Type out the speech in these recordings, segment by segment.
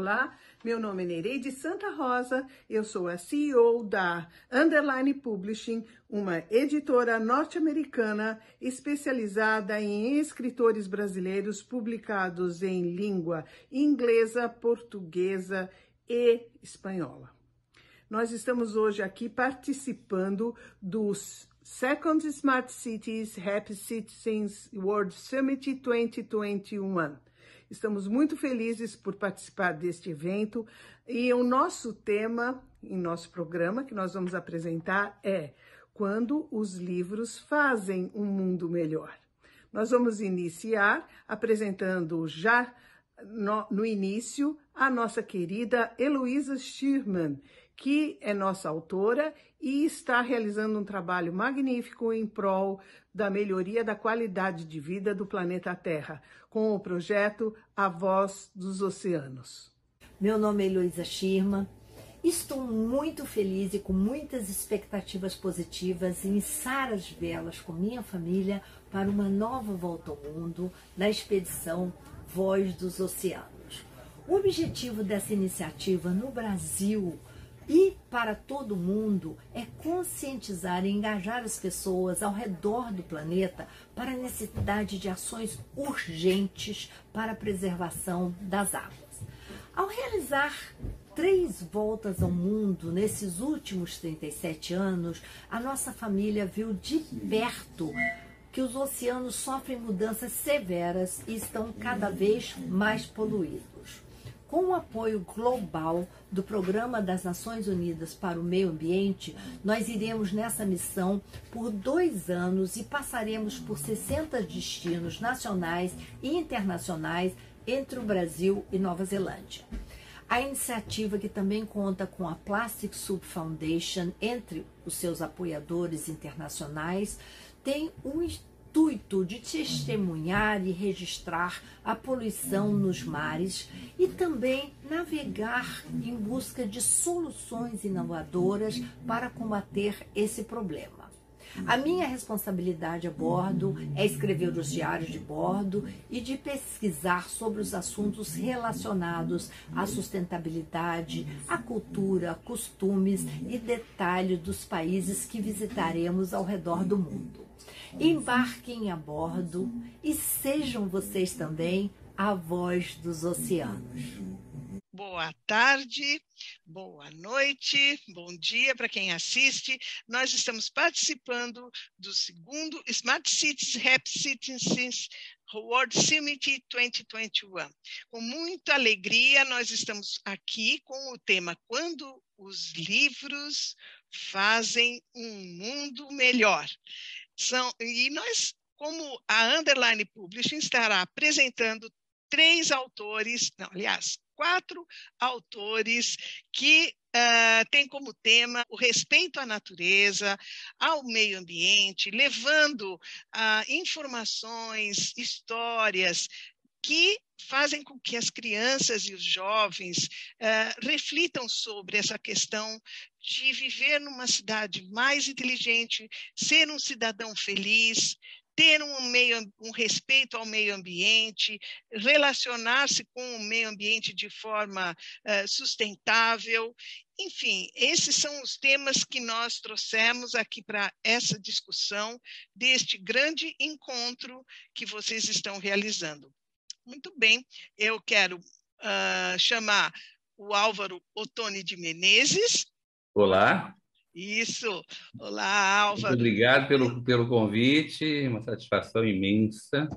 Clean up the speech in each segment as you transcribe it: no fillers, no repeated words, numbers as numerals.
Olá, meu nome é Nereide Santa Rosa, eu sou a CEO da Underline Publishing, uma editora norte-americana especializada em escritores brasileiros publicados em língua inglesa, portuguesa e espanhola. Nós estamos hoje aqui participando dos Second Smart Cities Happy Citizens World Summit 2021. Estamos muito felizes por participar deste evento e o nosso tema, em nosso programa, que nós vamos apresentar é Quando os livros fazem um mundo melhor. Nós vamos iniciar apresentando já no início a nossa querida Heloísa Schirman, que é nossa autora e está realizando um trabalho magnífico em prol da melhoria da qualidade de vida do planeta Terra, com o projeto A Voz dos Oceanos. Meu nome é Heloísa Schirman. Estou muito feliz e com muitas expectativas positivas em içar as velas com minha família para uma nova volta ao mundo na expedição Voz dos Oceanos. O objetivo dessa iniciativa no Brasil e para todo mundo é conscientizar e engajar as pessoas ao redor do planeta para a necessidade de ações urgentes para a preservação das águas. Ao realizar 3 voltas ao mundo nesses últimos 37 anos, a nossa família viu de perto que os oceanos sofrem mudanças severas e estão cada vez mais poluídos. Com o apoio global do Programa das Nações Unidas para o Meio Ambiente, nós iremos nessa missão por 2 anos e passaremos por 60 destinos nacionais e internacionais entre o Brasil e Nova Zelândia. A iniciativa, que também conta com a Plastic Soup Foundation entre os seus apoiadores internacionais, tem o intuito de testemunhar e registrar a poluição nos mares e também navegar em busca de soluções inovadoras para combater esse problema. A minha responsabilidade a bordo é escrever os diários de bordo e de pesquisar sobre os assuntos relacionados à sustentabilidade, à cultura, costumes e detalhes dos países que visitaremos ao redor do mundo. Embarquem a bordo e sejam vocês também a voz dos oceanos. Boa tarde, boa noite, bom dia para quem assiste. Nós estamos participando do 2º Smart Cities Happy Citizens World Summit 2021. Com muita alegria, nós estamos aqui com o tema Quando os livros fazem um mundo melhor. E nós, como a Underline Publishing, estará apresentando 4 autores que têm como tema o respeito à natureza, ao meio ambiente, levando informações, histórias que fazem com que as crianças e os jovens reflitam sobre essa questão de viver numa cidade mais inteligente, ser um cidadão feliz, ter um respeito ao meio ambiente, relacionar-se com o meio ambiente de forma sustentável. Enfim, esses são os temas que nós trouxemos aqui para essa discussão deste grande encontro que vocês estão realizando. Muito bem, eu quero chamar o Álvaro Ottoni de Menezes. Olá. Isso. Olá, Álvaro. Muito obrigado pelo convite, uma satisfação imensa.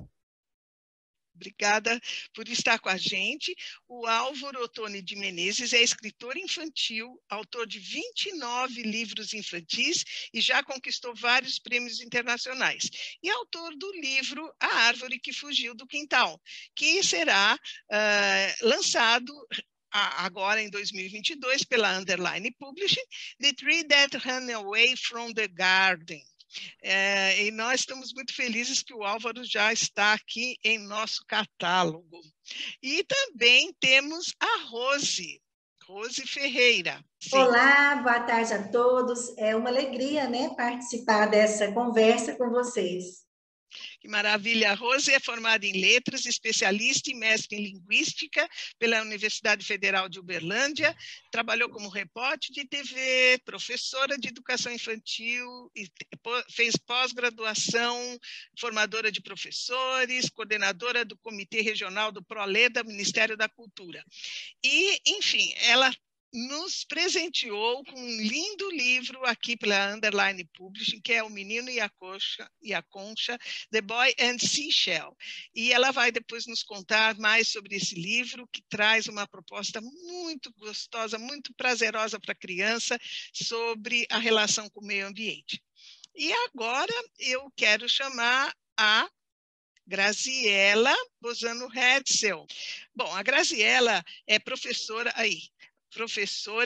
Obrigada por estar com a gente. O Álvaro Ottoni de Menezes é escritor infantil, autor de 29 livros infantis e já conquistou vários prêmios internacionais. E autor do livro A Árvore que Fugiu do Quintal, que será lançado agora em 2022 pela Underline Publishing, The Tree That Ran Away from the Garden. E nós estamos muito felizes que o Álvaro já está aqui em nosso catálogo. E também temos a Rose Ferreira. Sim. Olá, boa tarde a todos. É uma alegria, né, participar dessa conversa com vocês. Que maravilha! A Rose é formada em letras, especialista e mestre em linguística pela Universidade Federal de Uberlândia, trabalhou como repórter de TV, professora de educação infantil, e fez pós-graduação, formadora de professores, coordenadora do Comitê Regional do ProLeda, Ministério da Cultura. E, enfim, ela nos presenteou com um lindo livro aqui pela Underline Publishing, que é O Menino e a Concha, The Boy and Seashell. E ela vai depois nos contar mais sobre esse livro, que traz uma proposta muito gostosa, muito prazerosa para a criança, sobre a relação com o meio ambiente. E agora eu quero chamar a Graziela Bozano Hetzel. Bom, a Graziela é professora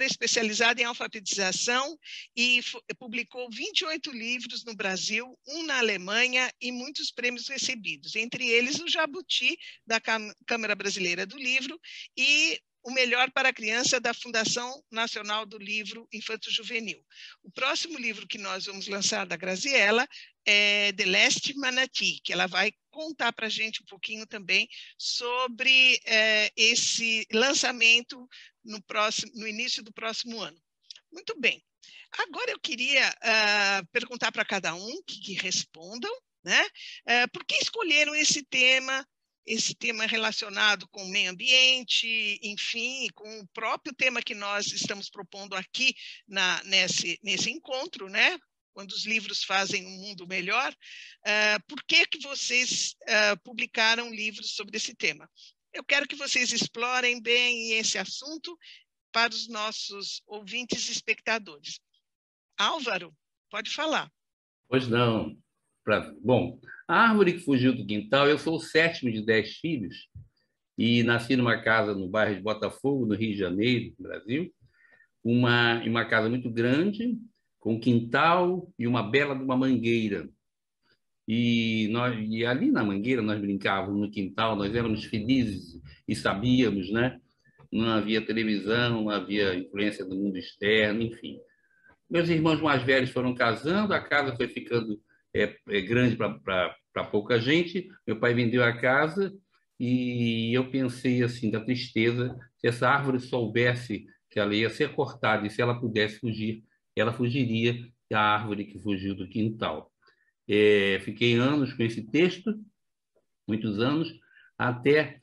especializada em alfabetização e publicou 28 livros no Brasil, um na Alemanha e muitos prêmios recebidos, entre eles o Jabuti, da Câmara Brasileira do Livro, e o Melhor para a Criança, da Fundação Nacional do Livro Infanto-Juvenil. O próximo livro que nós vamos lançar da Graziela é The Last Manatee, que ela vai contar para a gente um pouquinho também sobre esse lançamento no início do próximo ano. Muito bem. Agora eu queria perguntar para cada um que respondam, né? Por que escolheram esse tema relacionado com o meio ambiente, enfim, com o próprio tema que nós estamos propondo aqui nesse encontro, né? Quando os livros fazem um mundo melhor. Por que vocês publicaram livros sobre esse tema? Eu quero que vocês explorem bem esse assunto para os nossos ouvintes e espectadores. Álvaro, pode falar. Pois não. Bom, a árvore que fugiu do quintal, eu sou o 7º de 10 filhos e nasci numa casa no bairro de Botafogo, no Rio de Janeiro, no Brasil, uma casa muito grande, com quintal e uma bela de uma mangueira. E ali na mangueira nós brincávamos no quintal, nós éramos felizes e sabíamos, né? Não havia televisão, não havia influência do mundo externo, enfim. Meus irmãos mais velhos foram casando, a casa foi ficando grande para pouca gente. Meu pai vendeu a casa e eu pensei assim, da tristeza, se essa árvore soubesse que ela ia ser cortada e se ela pudesse fugir, ela fugiria da árvore que fugiu do quintal. Fiquei anos com esse texto, muitos anos, até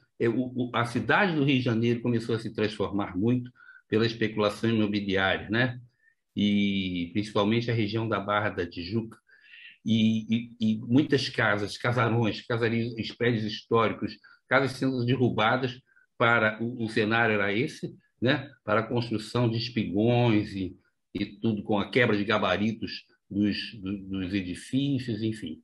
a cidade do Rio de Janeiro começou a se transformar muito pela especulação imobiliária, né? E principalmente a região da Barra da Tijuca. E muitas casas, casarões, casarios, prédios históricos, casas sendo derrubadas para o cenário era esse, né? Para a construção de espigões e tudo com a quebra de gabaritos dos edifícios, enfim.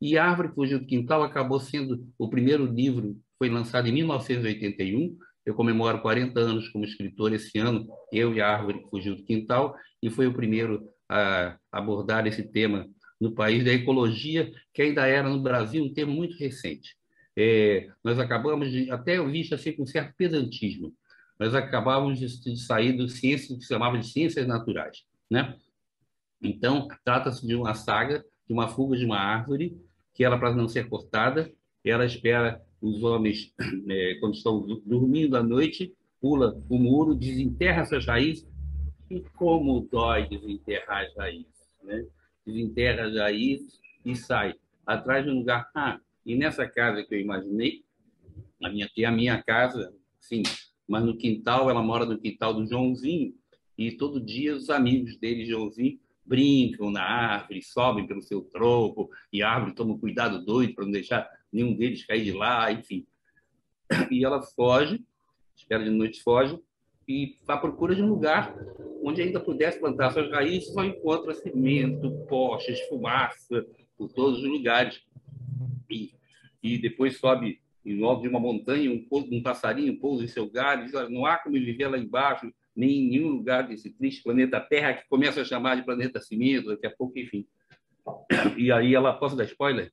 E A Árvore que Fugiu do Quintal acabou sendo o primeiro livro, foi lançado em 1981. Eu comemoro 40 anos como escritor esse ano, eu e A Árvore que Fugiu do Quintal, e foi o primeiro a abordar esse tema no país da ecologia, que ainda era no Brasil um tema muito recente. Nós acabamos até eu visto assim com certo pedantismo, nós acabávamos de sair do ciência que se chamava de ciências naturais, né? Então, trata-se de uma saga, de uma fuga de uma árvore, que ela, para não ser cortada, ela espera os homens, quando estão dormindo à noite, pula o muro, desenterra suas raízes, e como dói desenterrar as raízes, né? Desenterra as raízes e sai atrás de um lugar. E nessa casa que eu imaginei, tem a minha casa, sim, mas no quintal, ela mora no quintal do Joãozinho, e todo dia os amigos dele, Joãozinho, brincam na árvore, sobem pelo seu tronco, e a árvore toma um cuidado doido para não deixar nenhum deles cair de lá, enfim. E ela foge, espera de noite, foge, e vai à procura de um lugar onde ainda pudesse plantar suas raízes, só encontra cimento, poches, fumaça, por todos os lugares. E depois sobe em alto de uma montanha, um passarinho pousa em seu galho, diz, não há como viver lá embaixo, nem em nenhum lugar desse triste planeta Terra, que começa a chamar de planeta cimento, daqui a pouco, enfim. E aí ela... Posso dar spoiler?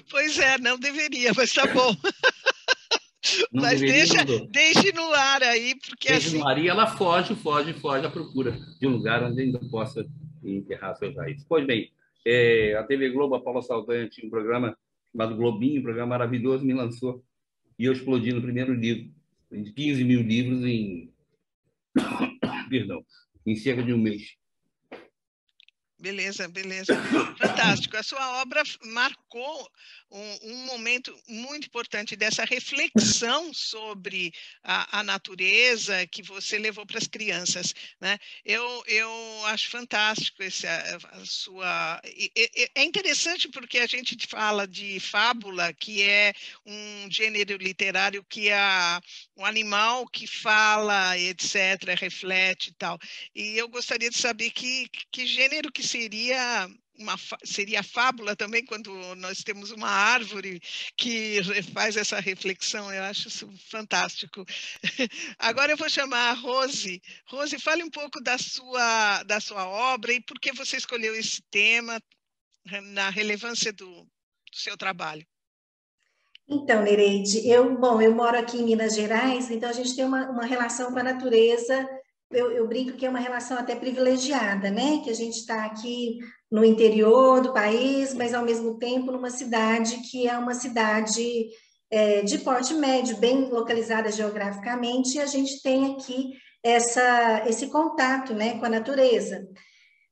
Pois não deveria, mas tá bom. Não mas deveria, deixe no ar aí, porque deixe assim... no ar, e ela foge à procura de um lugar onde ainda possa enterrar suas raízes. Pois bem, A TV Globo, a Paula Saldanha, tinha um programa chamado Globinho, um programa maravilhoso, me lançou. E eu explodi no primeiro livro, 15 mil livros perdão, em cerca de um mês. Beleza, beleza. Fantástico. A sua obra marcou um momento muito importante dessa reflexão sobre a natureza que você levou para as crianças, né? Eu acho fantástico a sua... É interessante porque a gente fala de fábula, que é um gênero literário que é um animal que fala, etc., reflete e tal. E eu gostaria de saber que gênero que seria fábula também, quando nós temos uma árvore que faz essa reflexão. Eu acho isso fantástico. Agora eu vou chamar a Rose. Rose, fale um pouco da sua obra e por que você escolheu esse tema na relevância do seu trabalho. Então, Nereide, eu moro aqui em Minas Gerais, então a gente tem uma relação com a natureza. Eu brinco que é uma relação até privilegiada, né? Que a gente está aqui no interior do país, mas ao mesmo tempo numa cidade que é uma cidade de porte médio, bem localizada geograficamente, e a gente tem aqui esse contato, né, com a natureza.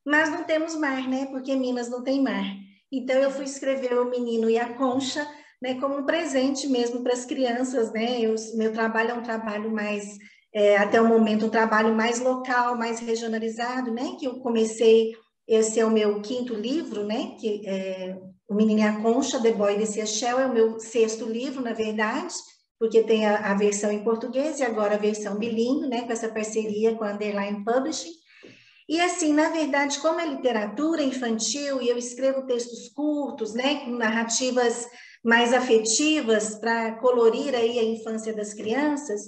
Mas não temos mar, né? Porque Minas não tem mar. Então eu fui escrever O Menino e a Concha, né, como um presente mesmo para as crianças, né? Meu trabalho é um trabalho mais até o momento, um trabalho mais local, mais regionalizado, né? Que eu comecei, esse é o meu 5º livro, né? Que O Menino e a Concha, The Boy de Seychelles, é o meu 6º livro, na verdade, porque tem a versão em português e agora a versão bilíngue, né? Com essa parceria com a Underline Publishing. E assim, na verdade, como é literatura infantil e eu escrevo textos curtos, né? Com narrativas mais afetivas para colorir aí a infância das crianças,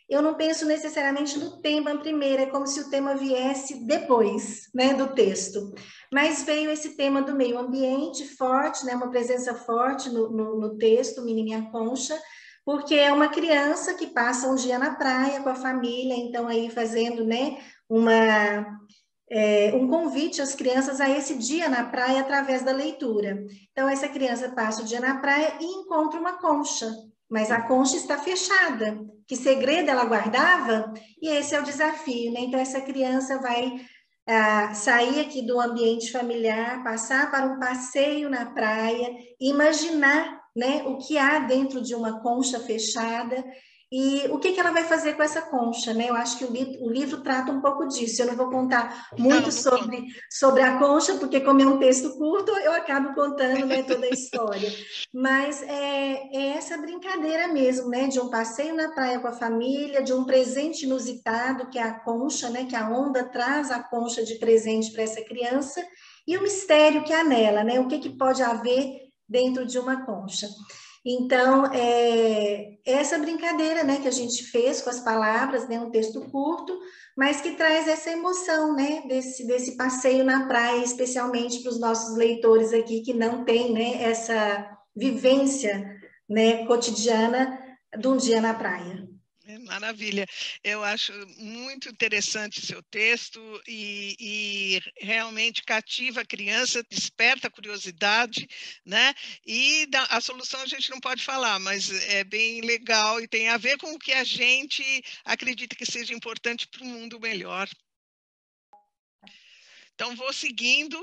eu não penso necessariamente no tema primeiro, é como se o tema viesse depois, né, do texto. Mas veio esse tema do meio ambiente forte, né, uma presença forte no texto, Menininha Concha, porque é uma criança que passa um dia na praia com a família, então aí fazendo, né, um convite às crianças a esse dia na praia através da leitura. Então, essa criança passa o dia na praia e encontra uma concha, mas a concha está fechada. Que segredo ela guardava? E esse é o desafio, né? Então, essa criança vai sair aqui do ambiente familiar, passar para um passeio na praia, imaginar, né, o que há dentro de uma concha fechada e o que ela vai fazer com essa concha, né? Eu acho que o livro trata um pouco disso. Eu não vou contar muito sobre a concha, porque como é um texto curto, eu acabo contando, né, toda a história. Mas é essa brincadeira mesmo, né? De um passeio na praia com a família, de um presente inusitado, que é a concha, né? Que a onda traz a concha de presente para essa criança, e o mistério que há nela, né? O que pode haver dentro de uma concha. Então, essa brincadeira, né, que a gente fez com as palavras, né, um texto curto, mas que traz essa emoção, né, desse passeio na praia, especialmente para os nossos leitores aqui que não têm, né, essa vivência, né, cotidiana de um dia na praia. Maravilha. Eu acho muito interessante o seu texto e realmente cativa a criança, desperta a curiosidade, né? E a solução a gente não pode falar, mas é bem legal e tem a ver com o que a gente acredita que seja importante para um mundo melhor. Então, vou seguindo.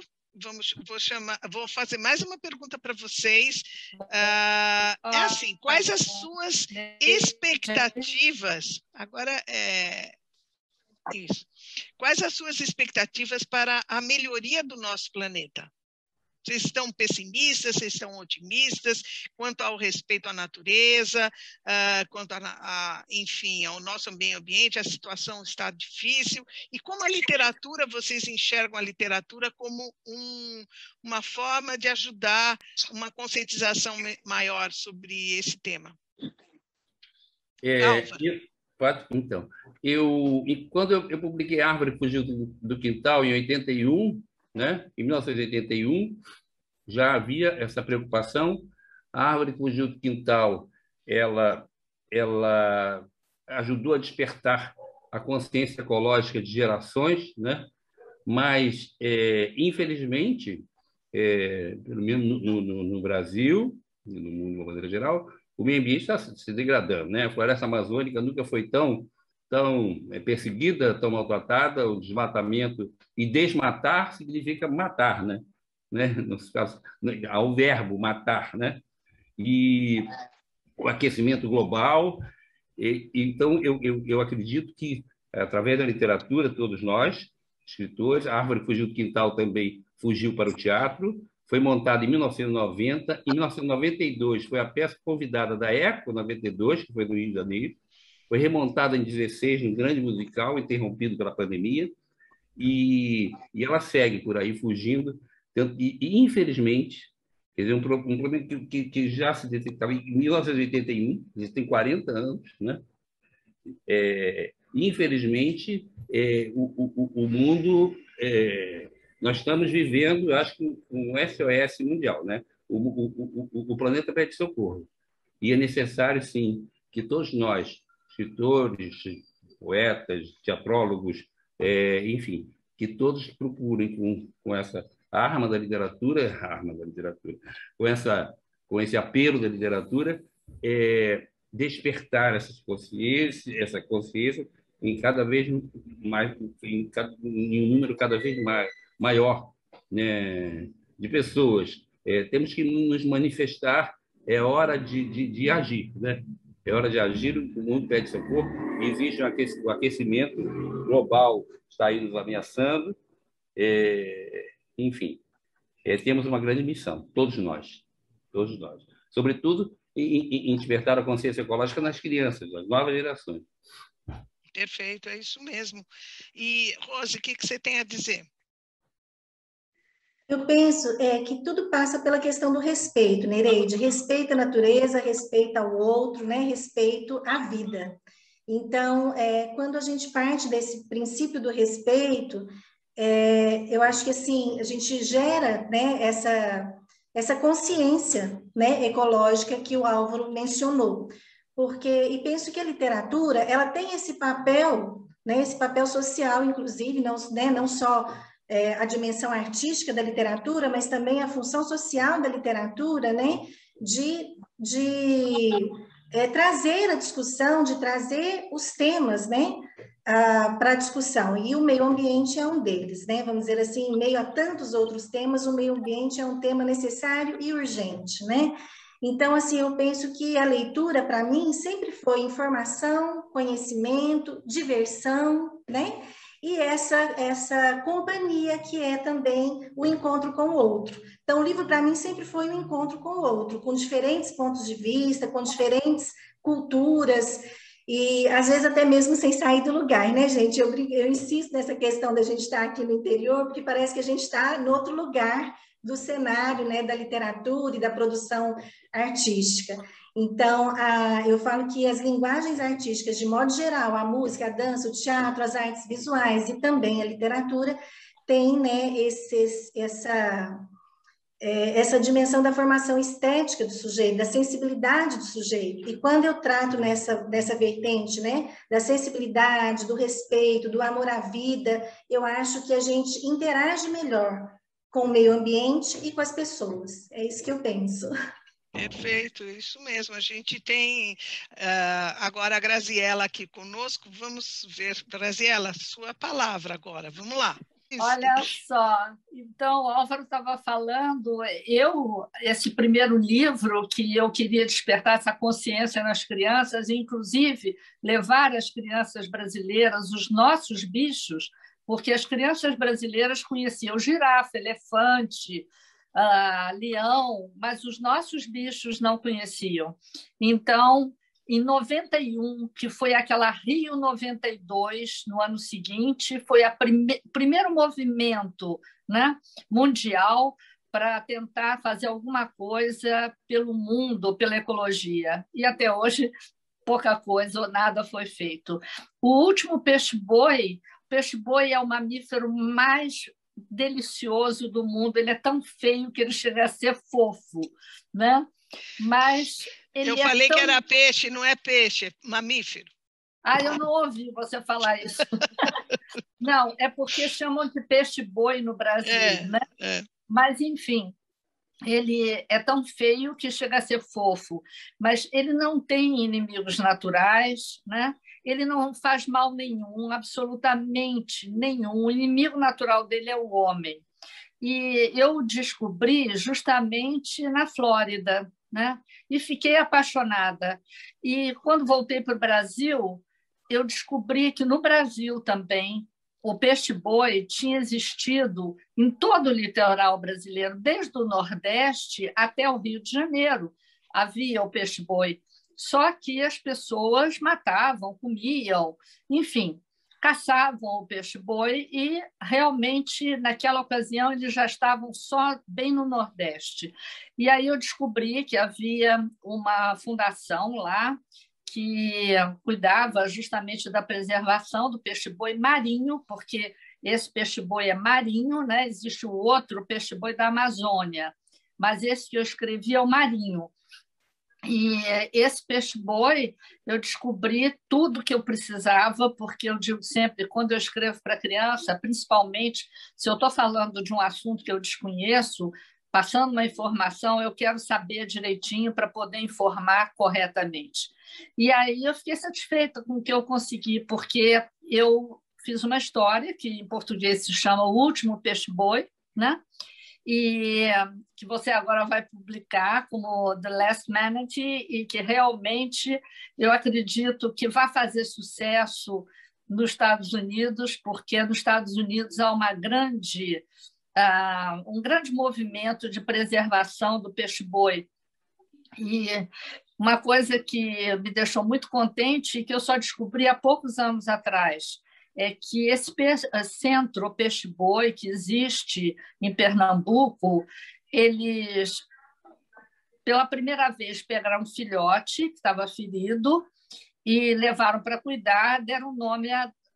Vou fazer mais uma pergunta para vocês. É assim, quais as suas expectativas? Agora isso. Quais as suas expectativas para a melhoria do nosso planeta? Vocês estão pessimistas, vocês estão otimistas quanto ao respeito à natureza, quanto enfim, ao nosso meio ambiente? A situação está difícil. E como a literatura, vocês enxergam a literatura como uma forma de ajudar uma conscientização maior sobre esse tema? Então, quando eu publiquei Árvore Fugiu do Quintal em 81, né? Em 1981, já havia essa preocupação. A Árvore Fugiu do Quintal, ela ajudou a despertar a consciência ecológica de gerações, né? Mas, infelizmente, pelo menos no Brasil, no mundo de uma maneira geral, o meio ambiente está se degradando, né? A floresta amazônica nunca foi tão perseguida, tão maltratada. O desmatamento, e desmatar significa matar, né? No caso, ao verbo matar, né? E o aquecimento global. Então, eu acredito que, através da literatura, todos nós, escritores, a Árvore Fugiu do Quintal também fugiu para o teatro, foi montada em 1990. Em 1992, foi a peça convidada da Eco 92, que foi no Rio de Janeiro. Foi remontada em 16, um grande musical, interrompido pela pandemia, e ela segue por aí fugindo. E infelizmente, quer dizer, um problema que já se detectava em 1981, já tem 40 anos, né? Infelizmente, o mundo, nós estamos vivendo, eu acho que um SOS mundial, né? O planeta pede socorro. E é necessário, sim, que todos nós, escritores, poetas, teatrólogos, enfim, que todos procurem com essa arma da literatura, com esse apelo da literatura, despertar essa consciência em cada vez mais, em um número cada vez maior, né, de pessoas. Temos que nos manifestar. É hora de agir, né? É hora de agir. O mundo pede socorro. Existe o aquecimento global, está aí nos ameaçando. Enfim, temos uma grande missão, todos nós. Sobretudo, em despertar a consciência ecológica nas crianças, nas novas gerações. Perfeito, é isso mesmo. E, Rose, o que você tem a dizer? Eu penso que tudo passa pela questão do respeito, Nereide. Respeito à natureza, respeito ao outro, né? Respeito à vida. Então, quando a gente parte desse princípio do respeito, eu acho que assim a gente gera, né, essa consciência, né, ecológica que o Álvaro mencionou. E penso que a literatura ela tem esse papel, né, esse papel social, inclusive, não só a dimensão artística da literatura, mas também a função social da literatura, né, de trazer a discussão, de trazer os temas, né, para a discussão. E o meio ambiente é um deles, né, vamos dizer assim, em meio a tantos outros temas, o meio ambiente é um tema necessário e urgente, né. Então, assim, eu penso que a leitura, para mim, sempre foi informação, conhecimento, diversão, né? E essa companhia que é também o encontro com o outro. Então, o livro, para mim, sempre foi um encontro com o outro, com diferentes pontos de vista, com diferentes culturas, e às vezes até mesmo sem sair do lugar, né, gente? Eu insisto nessa questão da gente estar aqui no interior, porque parece que a gente está em outro lugar do cenário, né, da literatura e da produção artística. Então, eu falo que as linguagens artísticas, de modo geral, a música, a dança, o teatro, as artes visuais e também a literatura, têm, né, essa dimensão da formação estética do sujeito, da sensibilidade do sujeito. E quando eu trato dessa vertente, né, da sensibilidade, do respeito, do amor à vida, eu acho que a gente interage melhor com o meio ambiente e com as pessoas. É isso que eu penso. Perfeito, isso mesmo. A gente tem agora a Graziela aqui conosco. Vamos ver, Graziela, sua palavra agora. Vamos lá. Isso. Olha só, então o Álvaro estava falando, esse primeiro livro que eu queria despertar essa consciência nas crianças, inclusive levar as crianças brasileiras, os nossos bichos, porque as crianças brasileiras conheciam girafa, elefante, leão, mas os nossos bichos não conheciam. Então, em 91, que foi aquela Rio 92, no ano seguinte, foi o primeiro movimento, né, mundial para tentar fazer alguma coisa pelo mundo, pela ecologia. E até hoje, pouca coisa ou nada foi feito. O último peixe-boi é o mamífero mais delicioso do mundo. Ele é tão feio que ele chega a ser fofo, né? Mas eu falei que era peixe, não é peixe, é mamífero. Eu não ouvi você falar isso. Não, é porque chamam de peixe-boi no Brasil, né? Mas, enfim, ele é tão feio que chega a ser fofo, mas ele não tem inimigos naturais, né? Ele não faz mal nenhum, absolutamente nenhum. O inimigo natural dele é o homem. E eu descobri justamente na Flórida, né? E fiquei apaixonada. E quando voltei para o Brasil, eu descobri que no Brasil também o peixe-boi tinha existido em todo o litoral brasileiro, desde o Nordeste até o Rio de Janeiro. Havia o peixe-boi, só que as pessoas matavam, comiam, enfim, caçavam o peixe-boi e, realmente, naquela ocasião, eles já estavam só bem no Nordeste. E aí eu descobri que havia uma fundação lá que cuidava justamente da preservação do peixe-boi marinho, porque esse peixe-boi é marinho, né? Existe o outro peixe-boi da Amazônia, mas esse que eu escrevi é o marinho. E esse peixe-boi, eu descobri tudo que eu precisava, porque eu digo sempre, quando eu escrevo para criança, principalmente se eu estou falando de um assunto que eu desconheço, passando uma informação, eu quero saber direitinho para poder informar corretamente. E aí eu fiquei satisfeita com o que eu consegui, porque eu fiz uma história que em português se chama O Último Peixe-Boi, né? E que você agora vai publicar como The Last Manatee, e que realmente eu acredito que vai fazer sucesso nos Estados Unidos, porque nos Estados Unidos há um grande movimento de preservação do peixe-boi. E uma coisa que me deixou muito contente, que eu só descobri há poucos anos atrás, é que esse centro peixe-boi que existe em Pernambuco, eles, pela primeira vez, pegaram um filhote que estava ferido e levaram para cuidar, deram o nome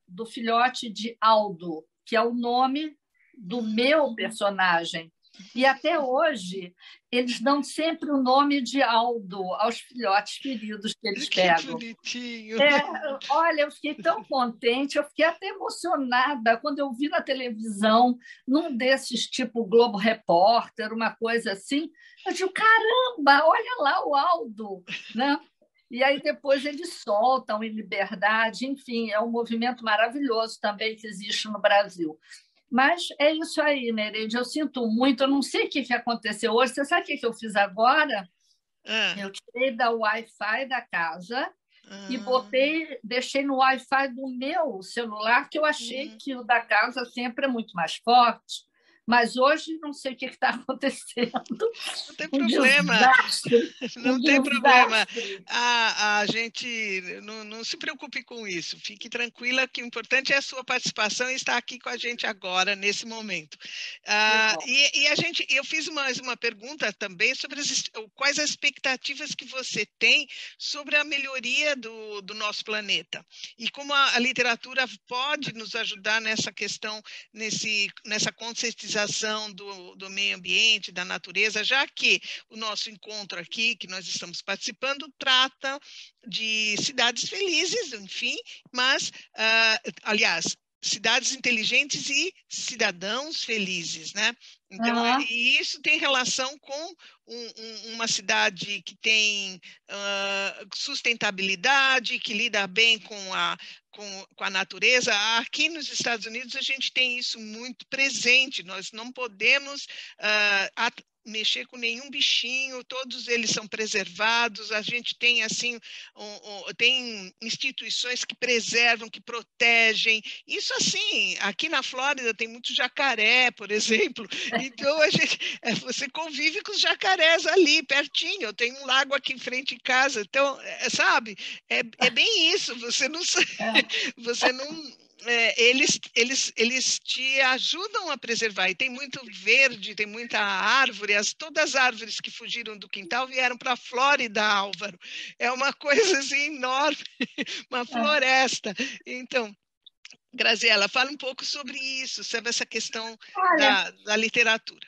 do filhote de Aldo, que é o nome do meu personagem. E até hoje eles dão sempre o nome de Aldo aos filhotes feridos que eles pegam. Que bonitinho! Olha, eu fiquei tão contente, eu fiquei até emocionada quando eu vi na televisão, num desses tipo Globo Repórter, uma coisa assim. Eu digo, caramba, olha lá o Aldo, né? E aí depois eles soltam em liberdade, enfim, é um movimento maravilhoso também que existe no Brasil. Mas é isso aí, Nereide, eu sinto muito, eu não sei o que aconteceu hoje. Você sabe o que eu fiz agora? Eu tirei da Wi-Fi da casa e deixei no Wi-Fi do meu celular, que eu achei que o da casa sempre é muito mais forte. Mas hoje não sei o que está acontecendo. Não tem problema. Não tem problema. A gente não se preocupe com isso. Fique tranquila que o importante é a sua participação e estar aqui com a gente agora, nesse momento. Eu fiz mais uma pergunta também sobre quais as expectativas que você tem sobre a melhoria do nosso planeta e como a literatura pode nos ajudar nessa questão, nessa conscientização do meio ambiente, da natureza, já que o nosso encontro aqui, que nós estamos participando, trata de cidades felizes, enfim, mas, aliás, cidades inteligentes e cidadãos felizes, né? Então, e isso tem relação com uma cidade que tem sustentabilidade, que lida bem com a natureza. Aqui nos Estados Unidos a gente tem isso muito presente, nós não podemos mexer com nenhum bichinho, todos eles são preservados, a gente tem assim, tem instituições que preservam, que protegem, isso assim, aqui na Flórida tem muito jacaré, por exemplo, então você convive com os jacarés ali, pertinho, eu tenho um lago aqui em frente de casa, então, sabe, é bem isso, você não eles te ajudam a preservar, e tem muito verde, tem muita árvore, todas as árvores que fugiram do quintal vieram para a Flórida, Álvaro, é uma coisa assim enorme, uma floresta. Então, Graziela, fala um pouco sobre isso, sobre essa questão da literatura.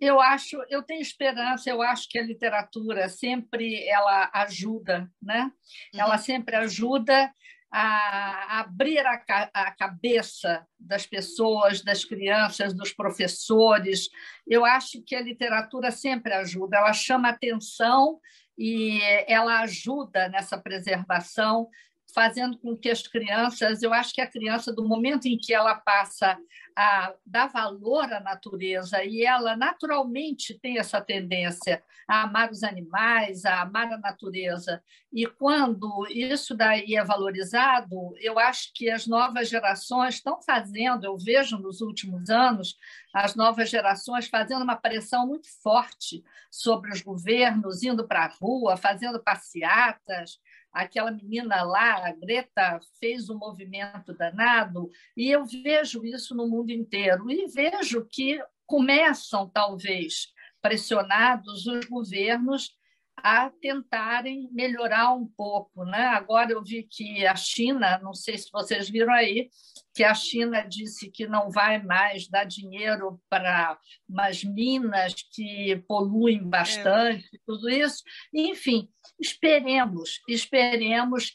Eu tenho esperança, eu acho que a literatura sempre ela ajuda, né? Ela sempre ajuda. a abrir a cabeça das pessoas, das crianças, dos professores. Eu acho que a literatura sempre ajuda, ela chama atenção e ela ajuda nessa preservação, fazendo com que as crianças, eu acho que a criança, do momento em que ela passa a dar valor à natureza, e ela naturalmente tem essa tendência a amar os animais, a amar a natureza, e quando isso daí é valorizado, eu acho que as novas gerações estão fazendo, eu vejo nos últimos anos, as novas gerações fazendo uma pressão muito forte sobre os governos, indo para a rua, fazendo passeatas. Aquela menina lá, a Greta, fez um movimento danado, e eu vejo isso no mundo inteiro. E vejo que começam, talvez, pressionados os governos a tentarem melhorar um pouco, né? Agora eu vi que a China, não sei se vocês viram aí, que a China disse que não vai mais dar dinheiro para umas minas que poluem bastante, tudo isso. Enfim, esperemos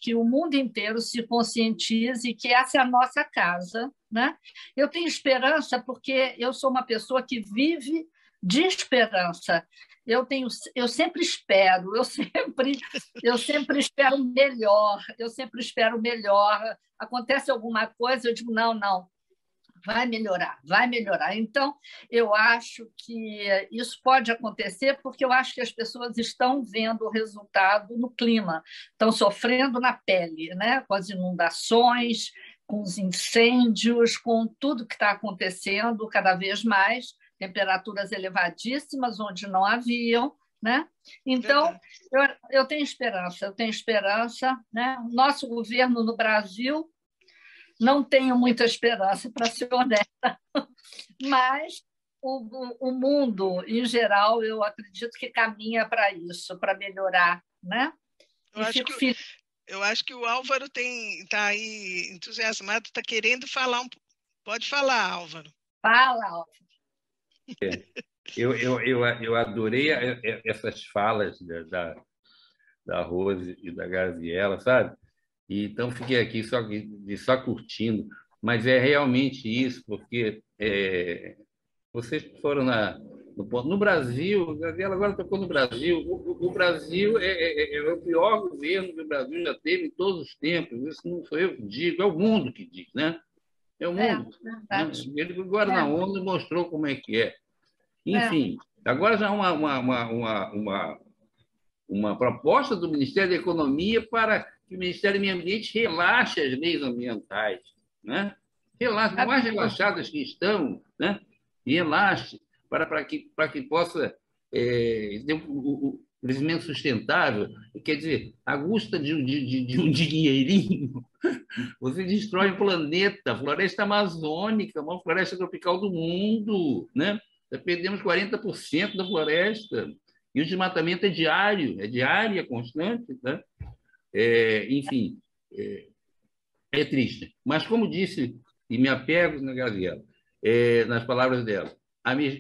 que o mundo inteiro se conscientize que essa é a nossa casa, né? Eu tenho esperança porque eu sou uma pessoa que vive de esperança. Eu sempre espero, eu sempre espero melhor, Acontece alguma coisa, eu digo, não, vai melhorar. Então, eu acho que isso pode acontecer porque eu acho que as pessoas estão vendo o resultado no clima, estão sofrendo na pele, né? Com as inundações, com os incêndios, com tudo que está acontecendo cada vez mais, temperaturas elevadíssimas onde não haviam, né? Então, eu tenho esperança, né? Nosso governo no Brasil, não tenho muita esperança, para ser honesta, mas o mundo, em geral, eu acredito que caminha para isso, para melhorar, né? Eu acho que o Álvaro está aí entusiasmado, está querendo falar um pouco. Pode falar, Álvaro. Fala, Álvaro. Eu adorei essas falas da Rose e da Graziella, sabe? E, então, fiquei aqui só curtindo, mas é realmente isso, porque vocês foram no Brasil, a Graziella agora tocou no Brasil, o Brasil é o pior governo que o Brasil já teve em todos os tempos, isso não sou eu que digo, é o mundo que diz, né? É o mundo. Né? Ele agora na ONU mostrou como é que é. Enfim, agora já uma proposta do Ministério da Economia para que o Ministério do Meio Ambiente relaxe as leis ambientais, né? Relaxe, mais relaxadas que estão, né? E relaxe para que possa ter o crescimento sustentável. Quer dizer, à custa de um dinheirinho, você destrói o planeta, a floresta amazônica, a maior floresta tropical do mundo, né? Perdemos 40% da floresta. E o desmatamento é diário, é constante. Né? Enfim, é triste. Mas, como disse, e me apego na Graziella, nas palavras dela,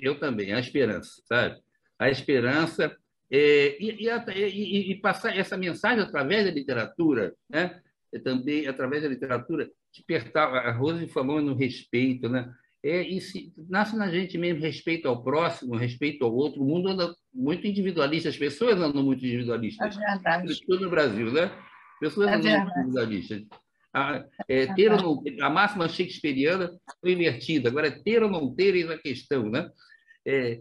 eu também, a esperança, sabe? A esperança e passar essa mensagem através da literatura, né? Também através da literatura, despertar. A Rose falou no respeito, né? Nasce na gente mesmo respeito ao próximo, respeito ao outro. O mundo anda muito individualista, as pessoas andam muito individualistas. É verdade. Sobretudo no Brasil, né? Pessoas andam muito individualistas. Ter ou não ter, a máxima shakespeariana foi invertida. Agora, ter ou não ter é a questão, né?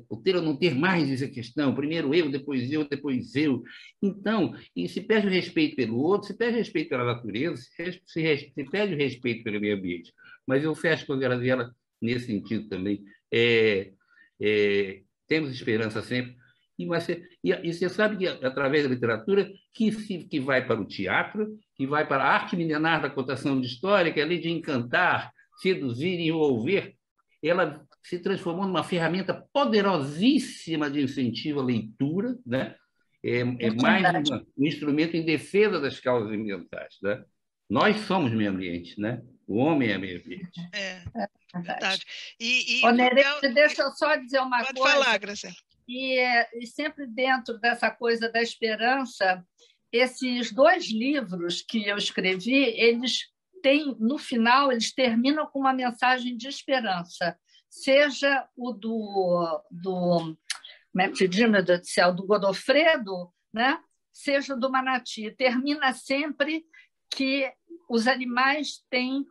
O ter ou não ter mais essa questão. Primeiro eu, depois eu, depois eu. Então, e se perde o respeito pelo outro, se perde o respeito pela natureza, se perde o respeito pelo meio ambiente. Mas eu fecho com a Graziella nesse sentido também. Temos esperança sempre. E você sabe que, através da literatura, que vai para o teatro, que vai para a arte milenar da contação de história, que é a lei de encantar, seduzir e envolver, ela se transformou numa ferramenta poderosíssima de incentivo à leitura, né? Mais um instrumento em defesa das causas ambientais. Né? Nós somos meio ambiente, né? O homem é meio ambiente. Verdade. Nereide, deixa eu só dizer uma coisa. Pode falar, Graziella. E sempre dentro dessa coisa da esperança, esses 2 livros que eu escrevi, eles têm, no final, eles terminam com uma mensagem de esperança, seja o como é que se diz, meu Deus do céu, do Godofredo, né? Seja do Manati. Termina sempre que os animais têm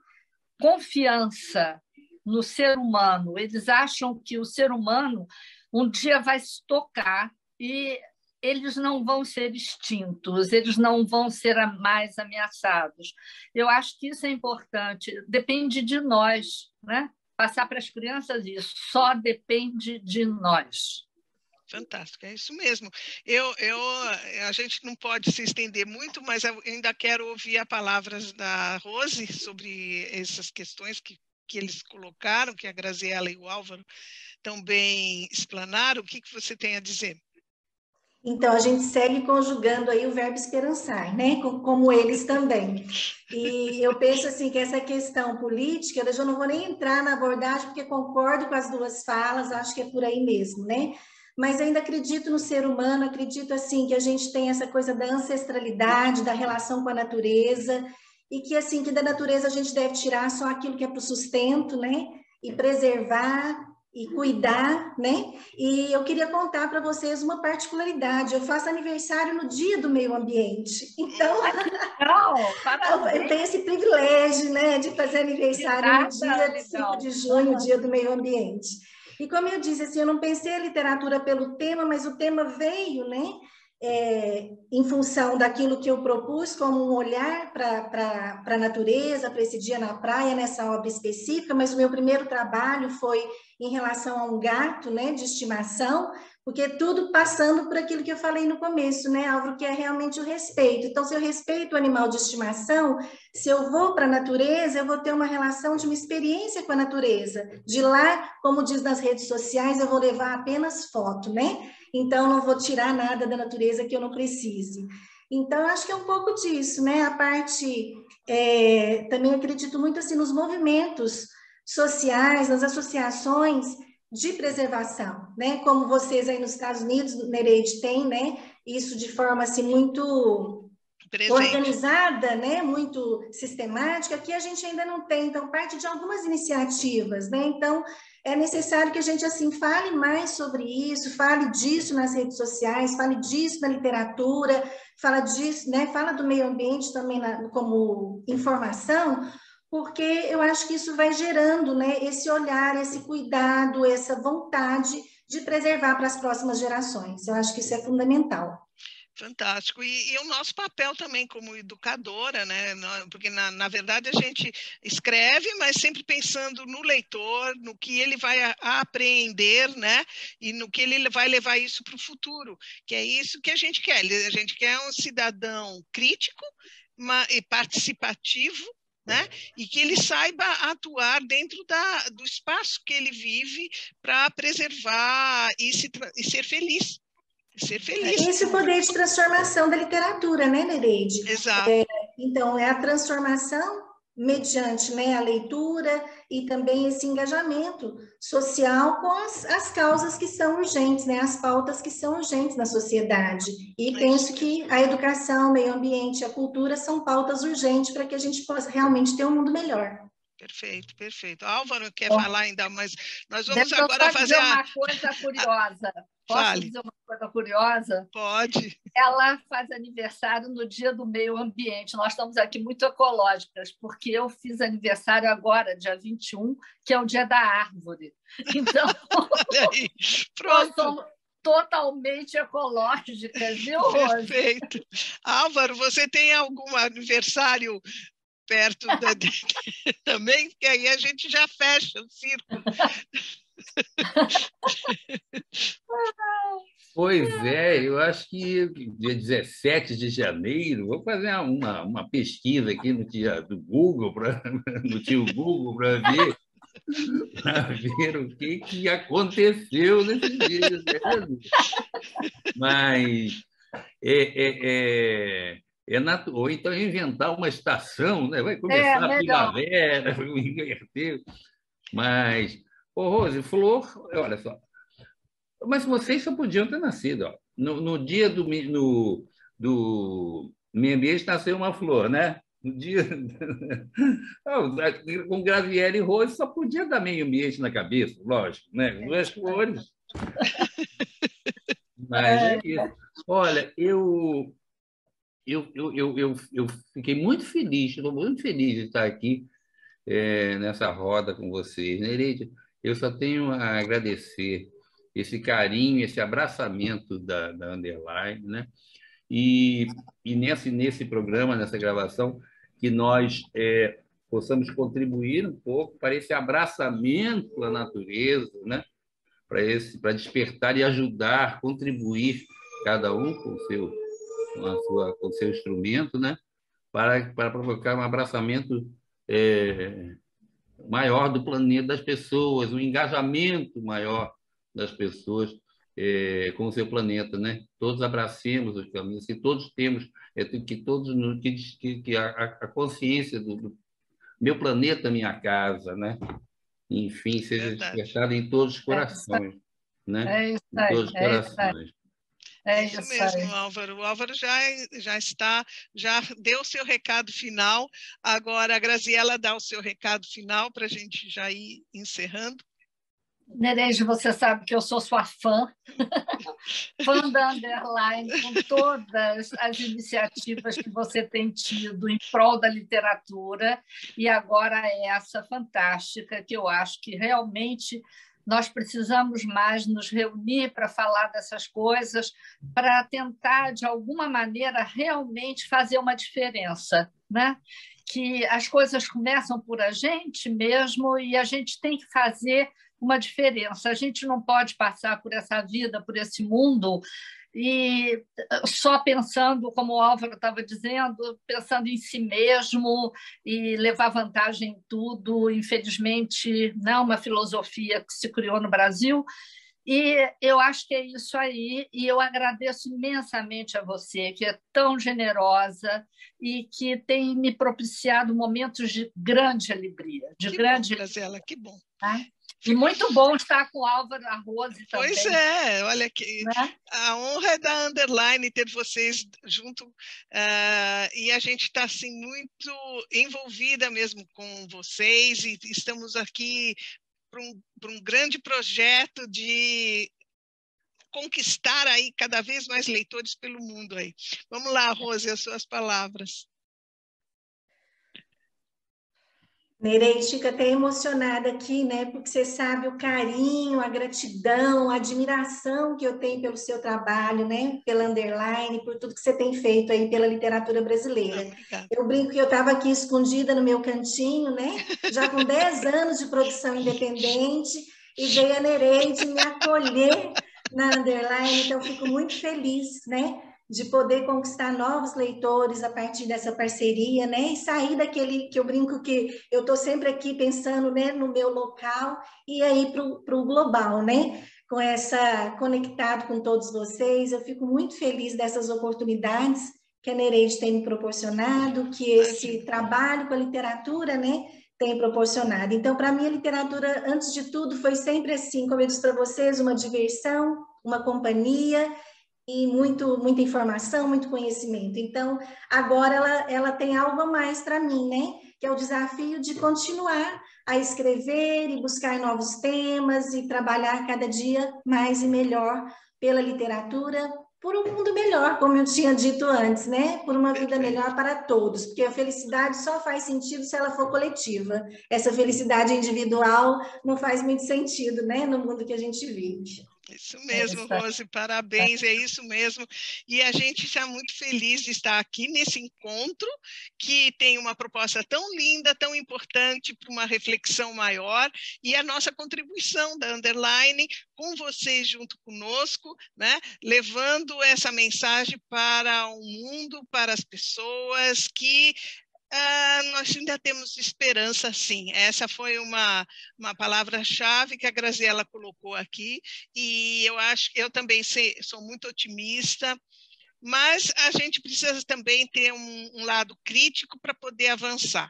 confiança no ser humano. Eles acham que o ser humano um dia vai se tocar e eles não vão ser extintos, eles não vão ser mais ameaçados. Eu acho que isso é importante. Depende de nós, né? Passar para as crianças isso. Só depende de nós. Fantástico, é isso mesmo. A gente não pode se estender muito, mas eu ainda quero ouvir as palavras da Rose sobre essas questões que eles colocaram, que a Graziela e o Álvaro também explanaram. O que você tem a dizer? Então, a gente segue conjugando aí o verbo esperançar, né? Como eles também. E eu penso assim que essa questão política, eu já não vou nem entrar na abordagem, porque concordo com as 2 falas, acho que é por aí mesmo, né? Mas ainda acredito no ser humano, acredito assim que a gente tem essa coisa da ancestralidade, da relação com a natureza, e que assim que da natureza a gente deve tirar só aquilo que é para o sustento, né? E preservar e cuidar, né? E eu queria contar para vocês uma particularidade. Eu faço aniversário no Dia do Meio Ambiente. Então, eu tenho esse privilégio, né, de fazer aniversário no dia 5 de junho, Dia do Meio Ambiente. E como eu disse, assim, eu não pensei a literatura pelo tema, mas o tema veio, né, em função daquilo que eu propus como um olhar para a natureza, para esse dia na praia, nessa obra específica, mas o meu primeiro trabalho foi em relação a um gato, né, de estimação, porque tudo passando por aquilo que eu falei no começo, né, Álvaro, que é realmente o respeito. Então, se eu respeito o animal de estimação, se eu vou para a natureza, eu vou ter uma relação de uma experiência com a natureza. De lá, como diz nas redes sociais, eu vou levar apenas foto, né? Então, não vou tirar nada da natureza que eu não precise. Então, acho que é um pouco disso, né? A parte, também acredito muito assim nos movimentos sociais, nas associações de preservação, né? Como vocês aí nos Estados Unidos, Nereide, tem, né? Isso de forma assim muito organizada, né? Muito sistemática, que a gente ainda não tem. Então, parte de algumas iniciativas, né? Então, é necessário que a gente assim fale mais sobre isso, fale disso nas redes sociais, fale disso na literatura, fala disso, né? Fala do meio ambiente também como informação, porque eu acho que isso vai gerando, né, esse olhar, esse cuidado, essa vontade de preservar para as próximas gerações. Eu acho que isso é fundamental. Fantástico. E o nosso papel também como educadora, né? Porque, na verdade, a gente escreve, mas sempre pensando no leitor, no que ele vai aprender, né? E no que ele vai levar isso para o futuro, que é isso que a gente quer. A gente quer um cidadão crítico e participativo, né? E que ele saiba atuar dentro do espaço que ele vive para preservar e ser feliz. Ser feliz. Esse é o poder de transformação da literatura, né, Nereide? Exato. Então, é a transformação mediante, né, a leitura e também esse engajamento social com as causas que são urgentes, né, as pautas que são urgentes na sociedade. E penso que a educação, o meio ambiente, a cultura são pautas urgentes para que a gente possa realmente ter um mundo melhor. Perfeito, perfeito. Álvaro quer falar ainda, mas nós vamos agora fazer uma coisa curiosa. Posso dizer uma coisa curiosa? Pode. Ela faz aniversário no Dia do Meio Ambiente. Nós estamos aqui muito ecológicas, porque eu fiz aniversário agora, dia 21, que é o Dia da Árvore. Então, olha aí, pronto. Nós somos totalmente ecológicas, viu, Rose? Perfeito. Álvaro, você tem algum aniversário perto também? Porque aí a gente já fecha o círculo. Pois é, eu acho que dia 17 de janeiro, vou fazer uma pesquisa aqui no Google, no tio Google, para ver o que aconteceu nesse dia. Mas ou então inventar uma estação, né? Vai começar a primavera, inverter. Mas, Rose, flor, olha só. Mas vocês só podiam ter nascido. Ó. No dia do meio ambiente nasceu uma flor, né? No dia com Graziele e Rose só podia dar meio ambiente na cabeça, lógico, né? Duas flores. Mas é isso. Olha, eu fiquei muito feliz, estou muito feliz de estar aqui nessa roda com vocês. Nereide, eu só tenho a agradecer esse carinho, esse abraçamento da Underline, né? E nesse programa, nessa gravação, que nós possamos contribuir um pouco para esse abraçamento à natureza, né? Para despertar e ajudar, contribuir, cada um com o seu instrumento, né? Para provocar um abraçamento maior do planeta, das pessoas, um engajamento maior das pessoas com o seu planeta, né? Todos abracemos os caminhos, que todos temos, que a consciência do meu planeta, minha casa, né? Enfim, seja despertada em todos os corações, né? É isso em aí, todos os corações. É isso mesmo, Álvaro. O Álvaro já deu o seu recado final. Agora a Graziela dá o seu recado final para a gente já ir encerrando. Nereide, você sabe que eu sou sua fã, fã da Underline, com todas as iniciativas que você tem tido em prol da literatura, e agora essa fantástica, que eu acho que realmente nós precisamos mais nos reunir para falar dessas coisas, para tentar, de alguma maneira, realmente fazer uma diferença, né? Que as coisas começam por a gente mesmo e a gente tem que fazer uma diferença. A gente não pode passar por essa vida, por esse mundo, e só pensando, como o Álvaro estava dizendo, pensando em si mesmo e levar vantagem em tudo. Infelizmente, não é uma filosofia que se criou no Brasil. E eu acho que é isso aí, e eu agradeço imensamente a você, que é tão generosa e que tem me propiciado momentos de grande alegria. Que bom, Graziela, que bom. Tá? E muito bom estar com o Álvaro, a Rose também. Pois é, olha aqui, né? A honra é da Underline ter vocês junto, e a gente está assim, muito envolvida mesmo com vocês, e estamos aqui para um grande projeto de conquistar aí cada vez mais leitores pelo mundo aí. Vamos lá, Rose, as suas palavras. Nereide fica até emocionada aqui, né? Porque você sabe o carinho, a gratidão, a admiração que eu tenho pelo seu trabalho, né? Pela Underline, por tudo que você tem feito aí pela literatura brasileira. Eu brinco que eu estava aqui escondida no meu cantinho, né? Já com 10 anos de produção independente, e veio a Nereide me acolher na Underline, então fico muito feliz, né? De poder conquistar novos leitores a partir dessa parceria, né? E sair daquele que eu brinco que eu estou sempre aqui pensando, né, no meu local e aí para o global, né? Com essa conectado com todos vocês, eu fico muito feliz dessas oportunidades que a Nereide tem me proporcionado, que esse trabalho com a literatura, né, tem proporcionado. Então, para mim, a literatura, antes de tudo, foi sempre assim, como eu disse para vocês, uma diversão, uma companhia e muita informação, muito conhecimento. Então, agora ela tem algo a mais para mim, né? Que é o desafio de continuar a escrever e buscar novos temas e trabalhar cada dia mais e melhor pela literatura, por um mundo melhor, como eu tinha dito antes, né? Por uma vida melhor para todos, porque a felicidade só faz sentido se ela for coletiva. Essa felicidade individual não faz muito sentido, né? No mundo que a gente vive. Isso mesmo, Rose, parabéns, é isso mesmo. E a gente está muito feliz de estar aqui nesse encontro, que tem uma proposta tão linda, tão importante para uma reflexão maior, e a nossa contribuição da Underline com vocês junto conosco, né? Levando essa mensagem para o mundo, para as pessoas que nós ainda temos esperança, sim. Essa foi uma palavra-chave que a Graziela colocou aqui, e eu também sou muito otimista, mas a gente precisa também ter um lado crítico para poder avançar.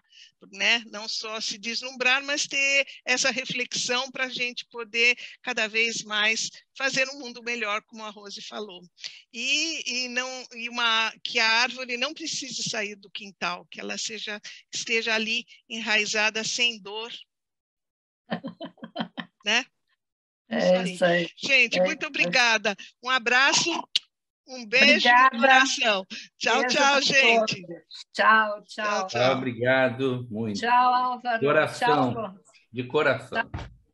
né? Não só se deslumbrar, mas ter essa reflexão para a gente poder cada vez mais fazer um mundo melhor, como a Rose falou. Que a árvore não precise sair do quintal, que ela esteja ali enraizada sem dor, né? É isso aí. Gente, muito obrigada. Um abraço, um beijo no coração. Tchau, tchau, gente. Tchau, tchau. Tchau, obrigado muito. Tchau, Álvaro. Coração, tchau. De coração.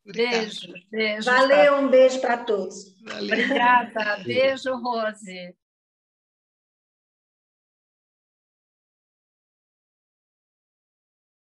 Beijo, beijo. Valeu, um beijo para todos. Valeu. Obrigada. Beijo, Rose.